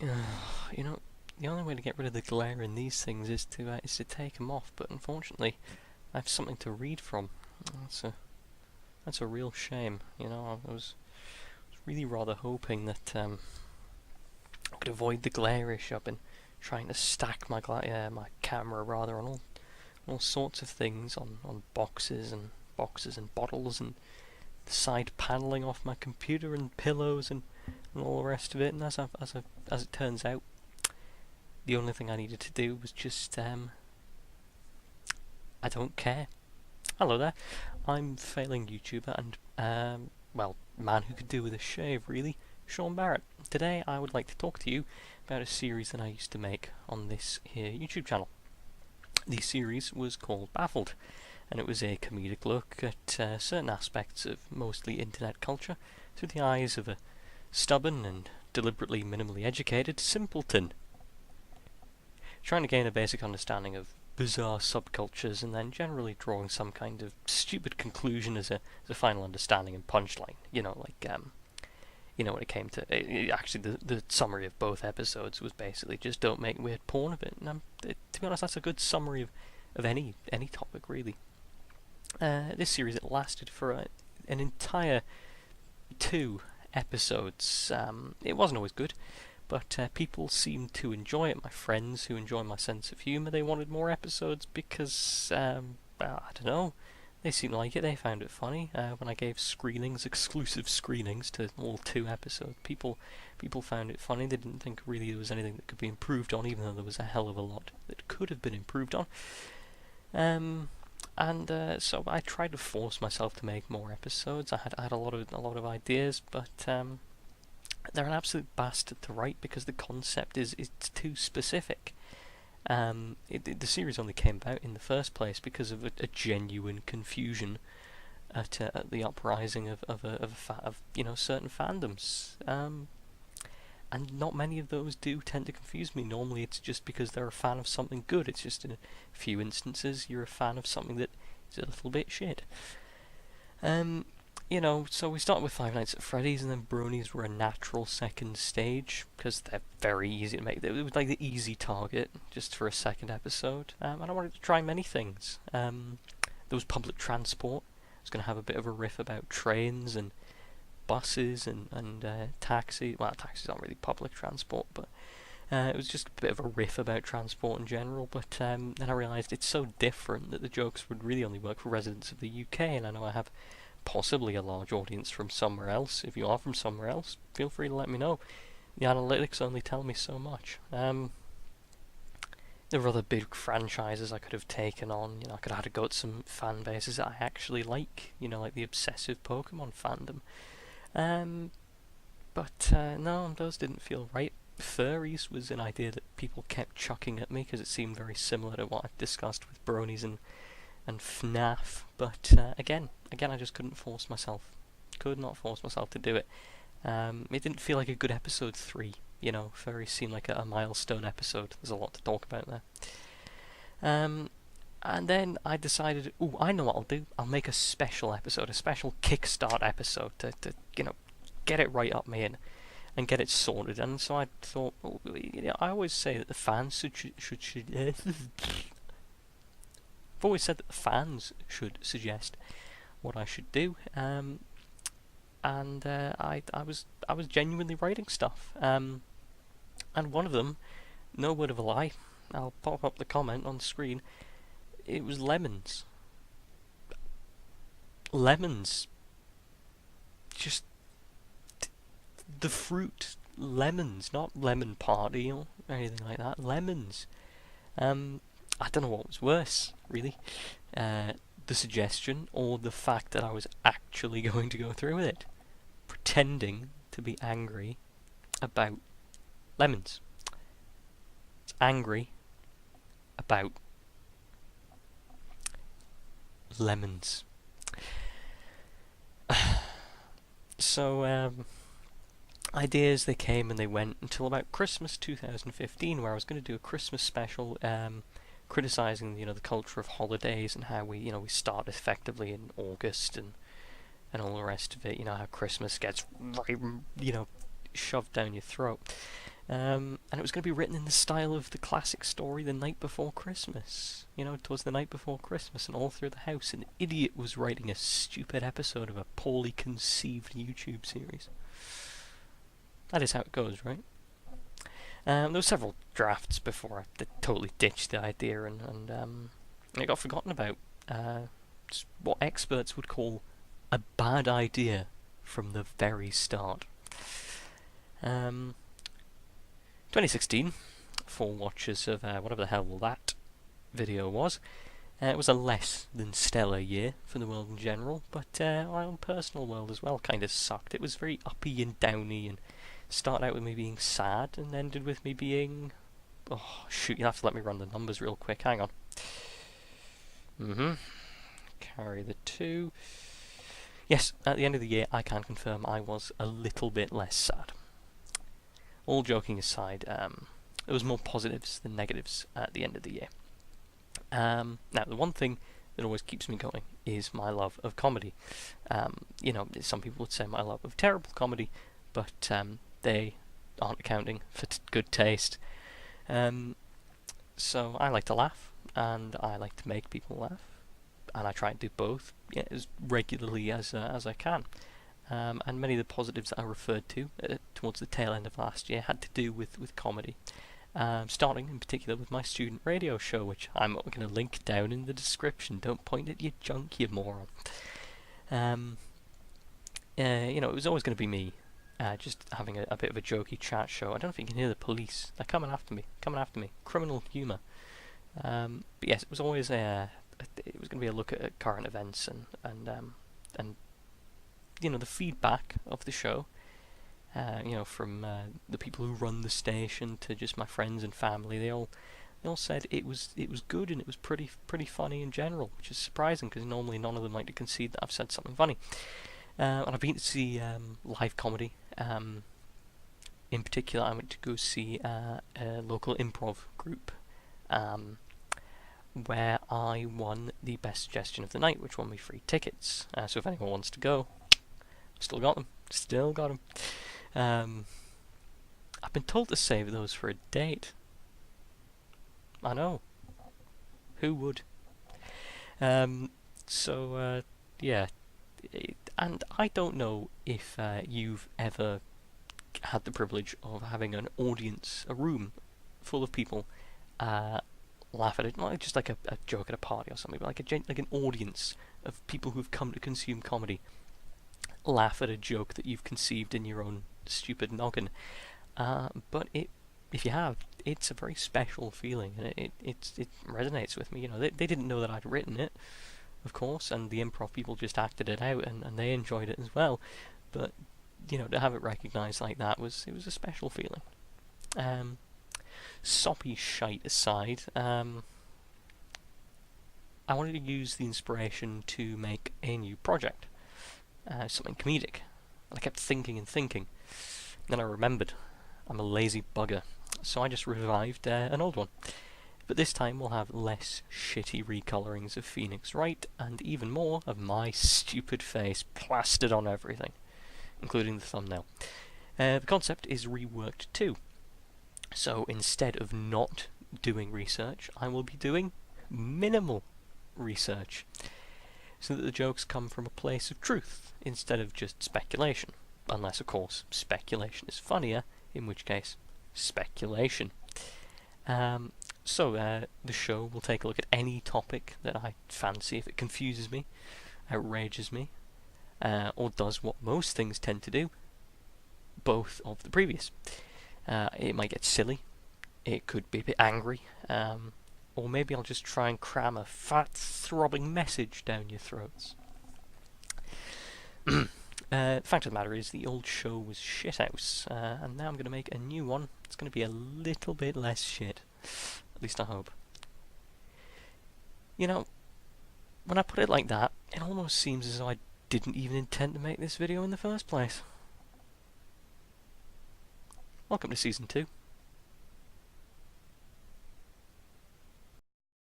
You know, the only way to get rid of the glare in these things is to take them off. But unfortunately, I have something to read from. That's a that's a real shame. I was really rather hoping that I could avoid the glare issue. I've been trying to stack my camera rather on all sorts of things on boxes and bottles and the side paneling off my computer and pillows and all the rest of it. And as it turns out, the only thing I needed to do was just I don't care. Hello there. I'm failing YouTuber and well, man who could do with a shave really, Sean Barrett. Today I would like to talk to you about a series that I used to make on this here YouTube channel. The series was called Baffled, and it was a comedic look at certain aspects of mostly internet culture through the eyes of a stubborn and deliberately minimally educated simpleton, trying to gain a basic understanding of bizarre subcultures and then generally drawing some kind of stupid conclusion as a final understanding and punchline. When it came to actually the summary of both episodes was basically just don't make weird porn of it. And to be honest, that's a good summary of any topic really. This series, it lasted for an entire 2 episodes. It wasn't always good, but people seemed to enjoy it. My friends who enjoy my sense of humour, they wanted more episodes because, I don't know, they seemed like it. They found it funny. When I gave exclusive screenings to all 2 episodes, people found it funny. They didn't think really there was anything that could be improved on, even though there was a hell of a lot that could have been improved on. So I tried to force myself to make more episodes. I had a lot of ideas, but they're an absolute bastard to write because the concept is too specific. The series only came about in the first place because of a genuine confusion at the uprising of certain fandoms. And not many of those do tend to confuse me. Normally it's just because they're a fan of something good. It's just in a few instances you're a fan of something that is a little bit shit. So we started with Five Nights at Freddy's, and then Bronies were a natural second stage because they're very easy to make. It was like the easy target just for a second episode. And I wanted to try many things. There was public transport. I was going to have a bit of a riff about trains and buses and taxis. Well, taxis aren't really public transport, but it was just a bit of a riff about transport in general. But then I realised it's so different that the jokes would really only work for residents of the UK, and I know I have possibly a large audience from somewhere else. If you are from somewhere else, feel free to let me know. The analytics only tell me so much. There were other big franchises I could have taken on. I could have had a go at some fan bases that I actually like. Like the obsessive Pokemon fandom. But no, those didn't feel right. Furries was an idea that people kept chucking at me because it seemed very similar to what I've discussed with Bronies and FNAF, but again, I just couldn't force myself. Could not force myself to do it. It didn't feel like a good episode 3. Furry seemed like a milestone episode. There's a lot to talk about there. And then I decided, I know what I'll do. I'll make a special episode, a special kickstart episode to get it right up me and get it sorted. And so I thought, I always say that the fans should I've always said that the fans should suggest what I should do, and I was genuinely writing stuff, and one of them, no word of a lie, I'll pop up the comment on the screen. It was lemons. Lemons. Just the fruit lemons, not lemon party or anything like that. Lemons. I don't know what was worse, really. The suggestion or the fact that I was actually going to go through with it. Pretending to be angry about lemons. It's angry about lemons. So, ideas, they came and they went until about Christmas 2015, where I was going to do a Christmas special, criticising the culture of holidays and how we start effectively in August and all the rest of it. How Christmas gets right, shoved down your throat. And it was going to be written in the style of the classic story The Night Before Christmas. You know, it was the night before Christmas, and all through the house an idiot was writing a stupid episode of a poorly conceived YouTube series. That is how it goes, right? There were several drafts before I totally ditched the idea, and it got forgotten about. It's what experts would call a bad idea from the very start. 2016, for watchers of whatever the hell that video was, it was a less than stellar year for the world in general, but my own personal world as well kind of sucked. It was very uppy and downy, and started out with me being sad and ended with me being... Oh, shoot, you'll have to let me run the numbers real quick. Hang on. Carry the 2. Yes, at the end of the year, I can confirm I was a little bit less sad. All joking aside, there was more positives than negatives at the end of the year. Now, the one thing that always keeps me going is my love of comedy. You know, some people would say my love of terrible comedy, but they aren't accounting for good taste. So I like to laugh, and I like to make people laugh, and I try and do both as regularly as I can. And many of the positives that I referred to towards the tail end of last year had to do with comedy. Starting in particular with my student radio show, which I'm going to link down in the description. Don't point at your junk, you moron. You know, it was always going to be me, just having a bit of a jokey chat show. I don't know if you can hear the police. They're coming after me. Criminal humour. But yes, it was always it was going to be a look at current events and you know, the feedback of the show, you know, from the people who run the station to just my friends and family. They all said it was good and it was pretty funny in general, which is surprising because normally none of them like to concede that I've said something funny. And I've been to see live comedy. In particular, I went to go see a local improv group, where I won the best suggestion of the night, which won me free tickets. So if anyone wants to go, still got them. I've been told to save those for a date. I know. Who would? So yeah. And I don't know if you've ever had the privilege of having an audience, a room full of people, laugh at it, not just like a joke at a party or something, but like an audience of people who've come to consume comedy laugh at a joke that you've conceived in your own stupid noggin. But if you have, it's a very special feeling, and it resonates with me. You know, they didn't know that I'd written it, of course, and the improv people just acted it out, and they enjoyed it as well. But you know, to have it recognised like that was a special feeling. Soppy shite aside, I wanted to use the inspiration to make a new project. Something comedic. And I kept thinking and thinking. Then I remembered I'm a lazy bugger, so I just revived an old one. But this time we'll have less shitty recolorings of Phoenix Wright, and even more of my stupid face plastered on everything, including the thumbnail. The concept is reworked too. So instead of not doing research, I will be doing minimal research, so that the jokes come from a place of truth instead of just speculation. Unless, of course, speculation is funnier, in which case, speculation. So the show will take a look at any topic that I fancy. If it confuses me, outrages me, or does what most things tend to do, both of the previous. It might get silly, it could be a bit angry, or maybe I'll just try and cram a fat, throbbing message down your throats. The fact of the matter is, the old show was shithouse, and now I'm going to make a new one. It's going to be a little bit less shit. At least I hope. You know, when I put it like that, it almost seems as though I didn't even intend to make this video in the first place. Welcome to Season 2.